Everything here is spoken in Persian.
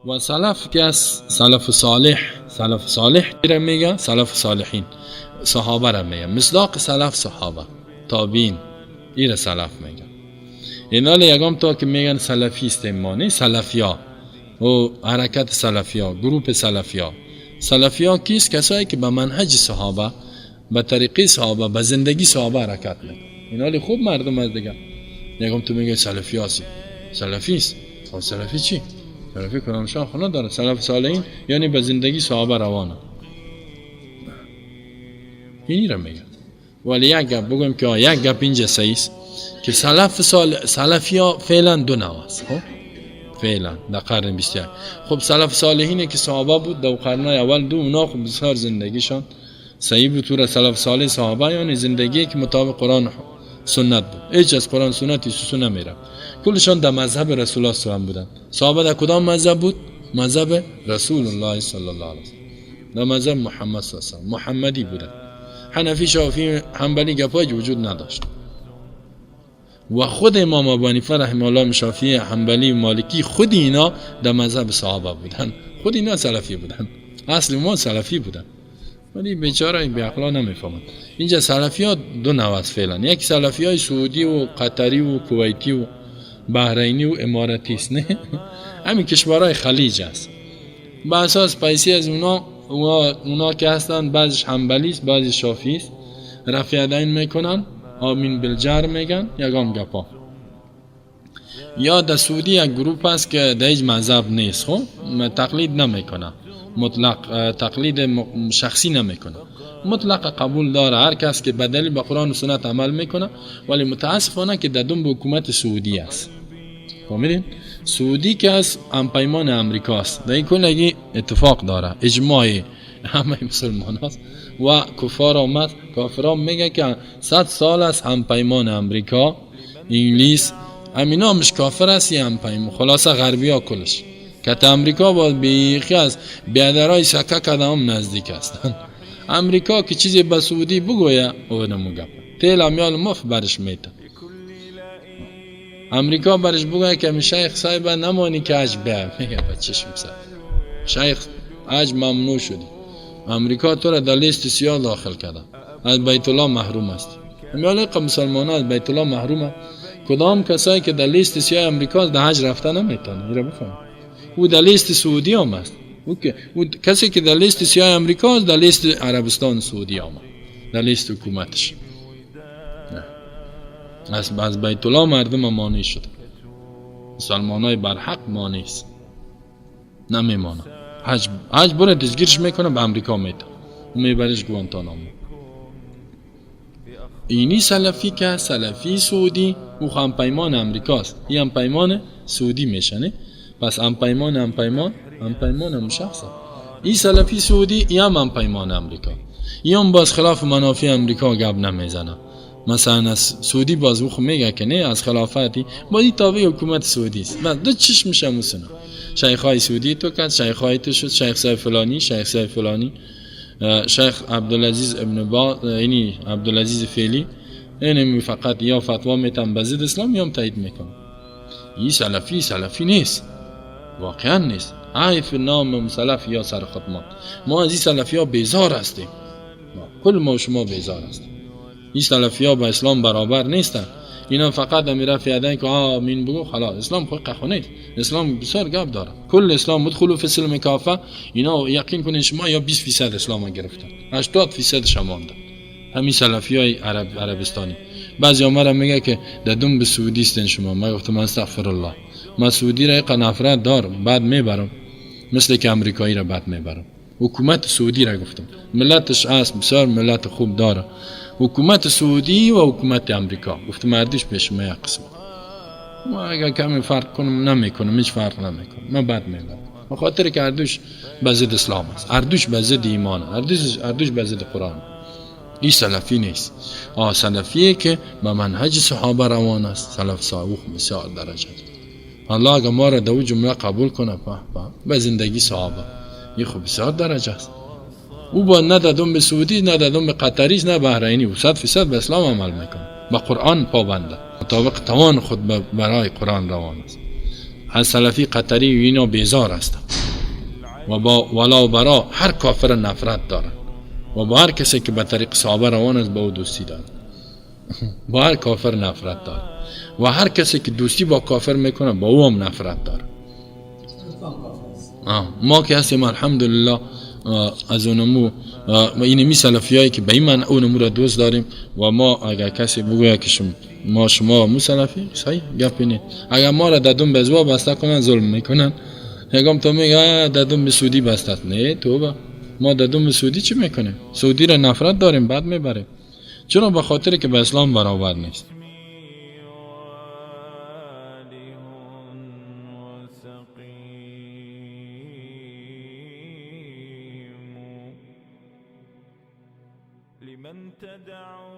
و سلف که از سلف صالح را میگه، سلف صالحین صحابه را میگه. مصداق سلف صحابه تابعین این را سلف میگه. اینال یگام تا که میگن سلفیست معنی سلفیا و حرکت سلفیا، گروپ سلفیا کیست؟ کسایی که به منهج صحابه، به طریقه صحابه، به زندگی صحابه حرکت میکنن. اینال خوب مردم از دیگه یگام تو میگه سلفیاسی، سلفیست. خب سلفی چی؟ سلفی قرآن شاه خونه داره. سلف صالحین یعنی به زندگی صحابه روانه. اینی را میگه. ولی یک گپ بگم که یک گپ اینجا صحیح است که سلفیا فعلا دو نوع است. خب فعلا در قرن 21. خب سلف صالحینه که صحابه بود در قرنهای اول، اونا خب بسیار زندگیشان صحیح بود. تو سلف صالح صحابه یعنی زندگی که مطابق قرآن سنت بود، هیچ از قرآن سنتی سوسو نمیره. کلشان در مذهب رسول الله صلی الله علیه و آله بودن. صحابه در کدام مذهب بود؟ مذهب رسول الله صلی الله علیه و آله، در مذهب محمد صلی الله علیه و آله، محمدی بودن. حنفی، شافعی، حنبلی گپای وجود نداشت. و خود امام ابو حنیفه رحمه الله، شافعی، حنبلی و مالکی، خود اینا در مذهب صحابه بودن. خود اینا سلفی بودن. اصل ما سلفی بودن. ولی بیچاره این بی‌عقلا نمیفهمن. اینجا سلفی‌ها دو نوع است فعلا. یک سلفی‌های سعودی و قطری و کویتی و بحرینی و اماراتی است، نه همین کشورهای خلیج است. به اساس پیسی از اونا که هستن، بعضیش حنبلی است، بعضی شافعی است، رفع یدین میکنن، آمین بالجهر میگن، یگام گپا. یا در سعودی یک گروپ است که در هیچ مذهب نیست، خب تقلید نمیکنه، مطلق تقلید شخصی نمیکنه، مطلق قبول داره هر کس که به دلیل به قرآن و سنت عمل میکنه. ولی متاسفانه که در دنبال حکومت سعودی است. فهمیدین؟ سعودی که از همپیمان امریکا است. در این کلگی اتفاق داره، اجماع همه مسلمان است و کافران میگه که 100 سال است همپیمان امریکا، انگلیس، همینا مش کافر است یا همپیمان، خلاصه غربی ها کلش. که امریکا با بیخی از بیادرهای سکه کدام نزدیک هستند. امریکا که چیزی به سعودی بگویه او نموگه، تیل امیال مفت برش میتن. امریکا برش بگویه که شیخ صاحب نمانی که حج بیه، میگه بچشم صاحب شیخ حج ممنوع شدی، امریکا تو را در لیست سیاه داخل کرده، از بیت الله محروم است. امیال که مسلمان از بیت الله محرومه. کدام کسایی که در لیست سیاه امریکا در حج رفته نمیتونه، میره بفهم. او در لیست سعودی هم است. او کسی که در لیست سیاه امریکا است، در لیست عربستان سعودی هم، در لیست حکومتش. از بیت الله مردم مانع شده. مسلمانای برحق مانع است، نمیمانه. حج بره دزگیرش میکنه، به امریکا میتونه، میبرش گوانتانامو. اینی سلفی که سلفی سعودی او همپیمان امریکاست، این همپیمان سعودی میشنه. پس همپیمان هم شخصه. این سلفی سعودی این هم همپیمان امریکا، این هم باز خلاف منافع امریکا گپ نمیزنه. مثلا از سعودی باز بخو میگه که نه از خلافتی، بازی تابع حکومت سعودی است. بعد دو چیش میشه مسنا شیخای سعودی تو کرد، شیخای تو شد، شیخ صاحب فلانی، شیخ عبدالعزیز ابن باز، یعنی عبدالعزیز فعلی، اینم فقط یا فتوا میتن بزد اسلام یا تایید میکنه. این سلفی نیست، واقعا نیست. عیف نام سلفی یا سر خدمات. ما از این سلفی ها بیزار هستیم، کل ما شما بیزار هستیم. این سلفی ها با اسلام برابر نیستن. اینا فقط امیر فیادن که آمین بگو خلاص. اسلام خود قخونه، اسلام بسیار گپ داره. کل اسلام مدخلو فی السلم کافه. اینا یقین کنین شما یا 20% اسلام گرفتن، 80% شمانده. همین سلفی های عربستانی. بعضی عمر میگه که دادم به سعودی استن شما. من گفتم استغفرالله، من سعودی را یک نفرت دارم، بعد میبرم، مثل که امریکایی را بعد میبرم. حکومت سعودی را گفتم، ملتش هست بسیار ملت خوب داره، حکومت سعودی و حکومت امریکا. گفتم مردش پیش ما یک قسم، ما اگر کمی فرق کنم نمیکنم، هیچ فرق نمیکنم، من بعد میبرم. بخاطر که اردوش بزد اسلام است، اردوش بزد ایمان، اردوش بزد قرآن. این سلفی نیست. سلفیه که به منهج صحابه روان است. سلف صالح بسیار درجه. الله اگر ما را دو جمله قبول کنه به زندگی صحابه، این خوب بسیار درجه است. او با نه دادم به سعودی، نه دادم به قطریش، نه بحرینی، او 100% به اسلام عمل میکنه، به قرآن پابنده، مطابق توان خود برای قرآن روان است. از سلفی قطری اینا بیزار است. و با ولا و برا هر کافر نفرت دارن و با هر کسی که به طریق صحابه روان است با او دوستی دارن. با هر کافر نفرت داره و هر کسی که دوستی با کافر میکنه با او هم نفرت داره. ما که هستیم الحمدلله از اونمو و اینمی سلفیایی که به این من اونمو را دوست داریم و ما اگر کسی بگوید که ما شما مو سلفی صحیح گپ اینه. اگر ما را ددون به زوا بسته کنن ظلم میکنن. هنگام تو میگه ددون به سعودی بسته است. نه توبه، ما ددون به سعودی چی میکنیم؟ سعودی را نفرت داریم بعد میبریم. چرا؟ به خاطر که به اسلام برابر نیست. لمن تدعو